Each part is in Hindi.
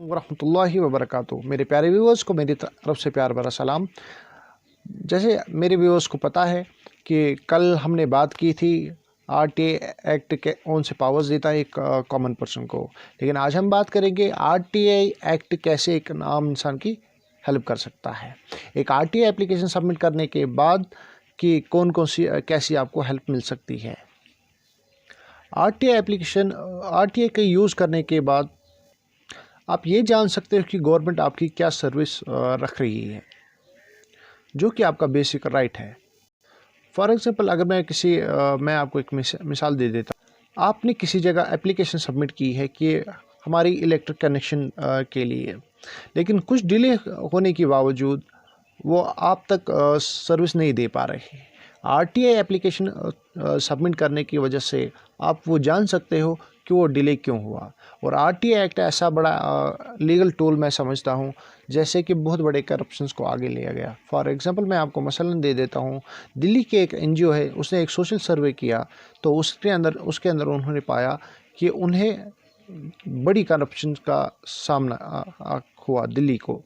वरहमतुल्लाहि वबरकातुहू। मेरे प्यारे व्यूअर्स को मेरी तरफ से प्यार भरा सलाम। जैसे मेरे व्यूअर्स को पता है कि कल हमने बात की थी आरटीए एक्ट के कौन से पावर्स देता है एक कॉमन पर्सन को, लेकिन आज हम बात करेंगे आरटीए एक्ट कैसे एक आम इंसान की हेल्प कर सकता है। एक आरटीए एप्लीकेशन सबमिट करने के बाद कि कौन कौन सी कैसी आपको हेल्प मिल सकती है। आरटीए के यूज़ करने के बाद आप ये जान सकते हो कि गवर्नमेंट आपकी क्या सर्विस रख रही है, जो कि आपका बेसिक राइट है। फॉर एग्जांपल अगर मैं आपको एक मिसाल दे देता हूँ। आपने किसी जगह एप्लीकेशन सबमिट की है कि हमारी इलेक्ट्रिक कनेक्शन के लिए, लेकिन कुछ डिले होने के बावजूद वो आप तक सर्विस नहीं दे पा रहे। आरटीए एप्लीकेशन सबमिट करने की वजह से आप वो जान सकते हो कि वो डिले क्यों हुआ। और आरटीए एक्ट ऐसा बड़ा लीगल टूल मैं समझता हूँ जैसे कि बहुत बड़े करप्शंस को आगे लिया गया। फॉर एग्जांपल मैं आपको मसलन दे देता हूँ। दिल्ली के एक एनजीओ है, उसने एक सोशल सर्वे किया, तो उसके अंदर उन्होंने पाया कि उन्हें बड़ी करप्शन का सामना हुआ दिल्ली को।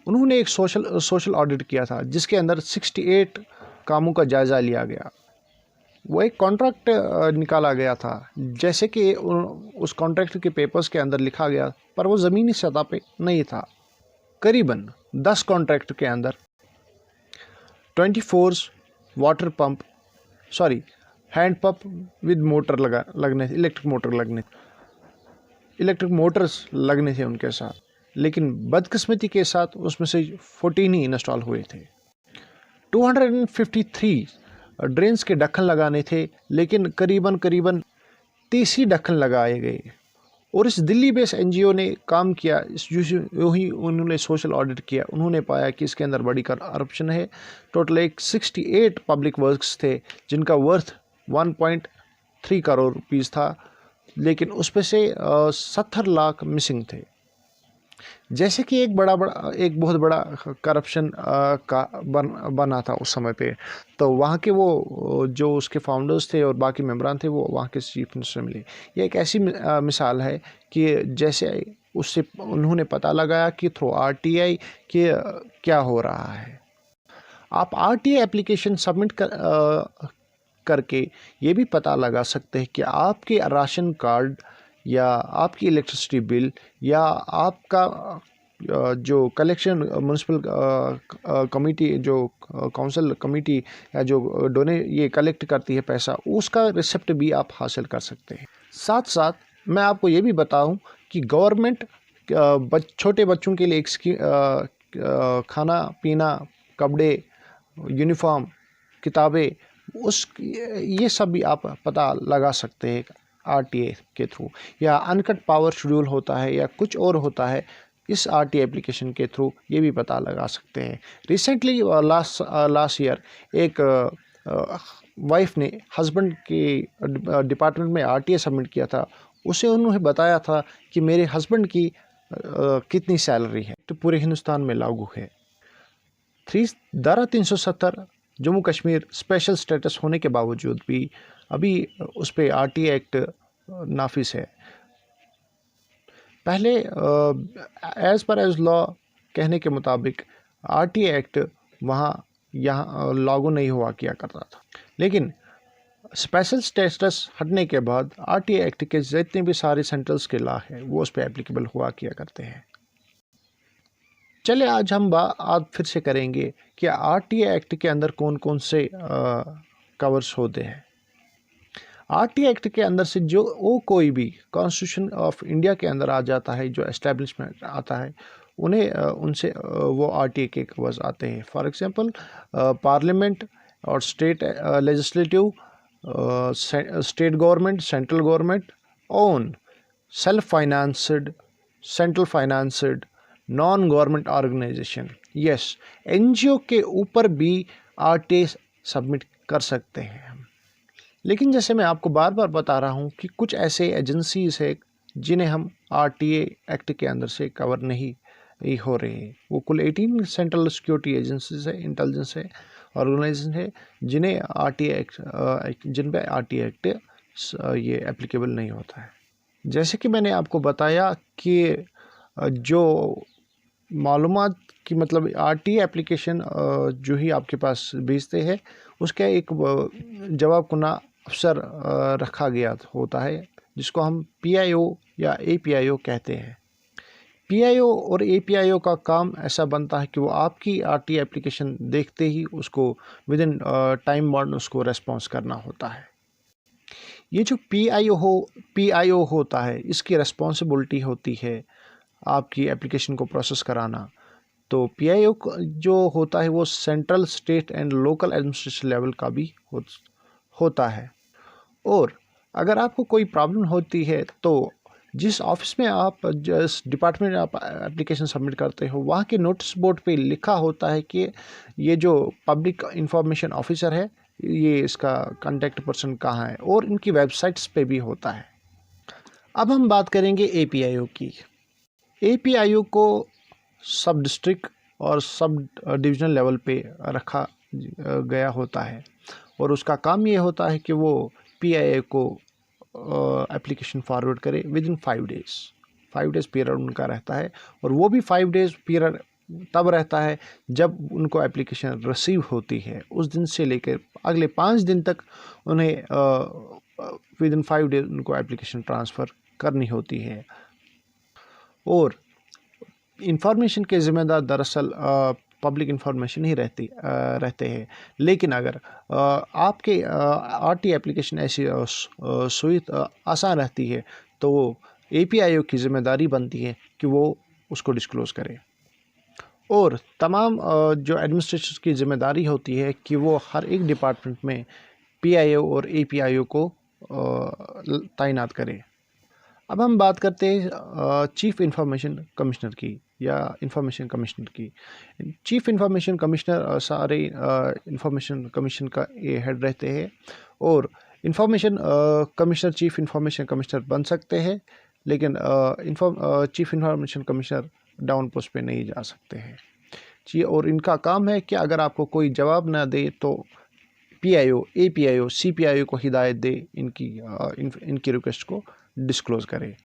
उन्होंने एक सोशल ऑडिट किया था जिसके अंदर 68 कामों का जायज़ा लिया गया। वो एक कॉन्ट्रैक्ट निकाला गया था, जैसे कि उस कॉन्ट्रैक्ट के पेपर्स के अंदर लिखा गया, पर वो ज़मीनी सतह पे नहीं था। करीबन 10 कॉन्ट्रैक्ट के अंदर 24 water pump hand pump with motor लगने इलेक्ट्रिक मोटर्स लगने थे उनके साथ, लेकिन बदकिस्मती के साथ उसमें से 14 ही इंस्टॉल हुए थे। 253 ड्रेन्स के ढक्कन लगाने थे, लेकिन करीबन 30 ही ढक्कन लगाए गए। और इस दिल्ली बेस एनजीओ ने काम किया, यूँ ही उन्होंने सोशल ऑडिट किया। उन्होंने पाया कि इसके अंदर बड़ी करप्शन है। टोटल एक 68 पब्लिक वर्क्स थे जिनका वर्थ 1.3 करोड़ रुपीज़ था, लेकिन उसमें से 70 लाख मिसिंग थे। जैसे कि एक बहुत बड़ा करप्शन का बना था उस समय पे, तो वहाँ के वो जो उसके फाउंडर्स थे और बाकी मेंबरान थे वो वहाँ के चीफ मिनिस्टर मिले। ये एक ऐसी मिसाल है कि जैसे उससे उन्होंने पता लगाया कि थ्रू आरटीआई कि क्या हो रहा है। आप आरटीआई एप्लीकेशन सबमिट करके ये भी पता लगा सकते हैं कि आपके राशन कार्ड या आपकी इलेक्ट्रिसिटी बिल या आपका जो कलेक्शन म्यूनसिपल कमेटी जो काउंसिल कमेटी या जो ये कलेक्ट करती है पैसा, उसका रिसिप्ट भी आप हासिल कर सकते हैं। साथ साथ मैं आपको ये भी बताऊं कि गवर्नमेंट छोटे बच्चों के लिए खाना पीना, कपड़े, यूनिफॉर्म, किताबें, ये सब भी आप पता लगा सकते हैं आरटीए के थ्रू। या अनकट पावर शेड्यूल होता है या कुछ और होता है, इस आरटीए एप्लीकेशन के थ्रू ये भी पता लगा सकते हैं। रिसेंटली लास्ट ईयर एक वाइफ ने हस्बैंड के डिपार्टमेंट में आरटीए सबमिट किया था। उसे उन्होंने बताया था कि मेरे हस्बैंड की कितनी सैलरी है, तो पूरे हिंदुस्तान में लागू है। धारा 370 जम्मू कश्मीर स्पेशल स्टेटस होने के बावजूद भी अभी उस पर आरटीए एक्ट नाफिज है। पहले एज लॉ कहने के मुताबिक आरटीए एक्ट यहाँ लागू नहीं हुआ किया करता था, लेकिन स्पेशल स्टेटस हटने के बाद आरटीए एक्ट के जितने भी सारे सेंट्रल्स के लॉ है वो उस पर एप्लीकेबल हुआ किया करते हैं। चले आज हम बात फिर से करेंगे कि आरटीए एक्ट के अंदर कौन कौन से कवर्स होते हैं। आरटीए एक्ट के अंदर से जो कोई भी कॉन्स्टिट्यूशन ऑफ इंडिया के अंदर आ जाता है, जो एस्टेब्लिशमेंट आता है, उनसे वो आरटीए के कवर्स आते हैं। फॉर एग्जांपल पार्लियामेंट और state legislative, state government, central government, own self financed, central financed, non government organisation, yes, NGO के ऊपर भी आरटीए सबमिट कर सकते हैं। लेकिन जैसे मैं आपको बार बार बता रहा हूँ कि कुछ ऐसे एजेंसीज है जिन्हें हम आरटीए एक्ट के अंदर से कवर नहीं हो रहे हैं। वो कुल 18 सेंट्रल सिक्योरिटी एजेंसीज है, इंटेलिजेंस है, ऑर्गेनाइजेशन है, जिन्हें जिन पे आरटीए एक्ट ये एप्लीकेबल नहीं होता है। जैसे कि मैंने आपको बताया कि जो मालूमात की मतलब आरटीए एप्लीकेशन जो ही आपके पास भेजते हैं उसका एक जवाब कुना अफसर रखा गया होता है, जिसको हम पीआईओ या एपीआईओ कहते हैं। पीआईओ और एपीआईओ का काम ऐसा बनता है कि वो आपकी आरटीए एप्लीकेशन देखते ही उसको विद इन टाइम बाउंड उसको रेस्पॉन्स करना होता है। ये जो पीआईओ होता है, इसकी रिस्पॉन्सिबिलिटी होती है आपकी एप्लीकेशन को प्रोसेस कराना। तो पीआईओ जो होता है वो central, state and local administration level का भी होता है। और अगर आपको कोई प्रॉब्लम होती है तो जिस ऑफिस में आप, जिस डिपार्टमेंट में आप एप्लीकेशन सबमिट करते हो, वहाँ के नोटिस बोर्ड पे लिखा होता है कि ये जो पब्लिक इंफॉर्मेशन ऑफिसर है, ये इसका कांटेक्ट पर्सन कहाँ है, और इनकी वेबसाइट्स पे भी होता है। अब हम बात करेंगे एपीआईओ की। एपीआईओ को सब डिस्ट्रिक्ट और सब डिविजनल लेवल पे रखा गया होता है, और उसका काम ये होता है कि वो पीआईओ को एप्लीकेशन फॉरवर्ड करे with in 5 days. 5 days period उनका रहता है, और वो भी 5 डेज़ पीरियड तब रहता है जब उनको एप्लीकेशन रिसीव होती है। उस दिन से लेकर अगले 5 दिन तक उन्हें विद इन 5 डेज़ उनको एप्लीकेशन ट्रांसफ़र करनी होती है। और इंफॉर्मेशन के ज़िम्मेदार दरअसल पब्लिक इंफॉर्मेशन ही रहते हैं, लेकिन अगर आपके आरटीए एप्लीकेशन ऐसी सुविधा आसान रहती है तो वो एपीआईओ की ज़िम्मेदारी बनती है कि वो उसको डिस्क्लोज़ करे। और तमाम जो एडमिनिस्ट्रेशन की ज़िम्मेदारी होती है कि वो हर एक डिपार्टमेंट में पीआईओ और एपीआईओ को तैनात करे। अब हम बात करते हैं चीफ़ इंफॉर्मेशन कमिश्नर की या इंफॉर्मेशन कमिश्नर की। चीफ़ इंफॉर्मेशन कमिश्नर सारे इंफॉर्मेशन कमीशन का ये हेड रहते हैं, और information commissioner chief information commissioner बन सकते हैं, लेकिन chief information commissioner down post पे नहीं जा सकते हैं जी। और इनका काम है कि अगर आपको कोई जवाब ना दे तो पीआईओ, एपीआईओ, सीपीआईओ को हिदायत दे इनकी रिक्वेस्ट को डिस्क्लोज़ करे।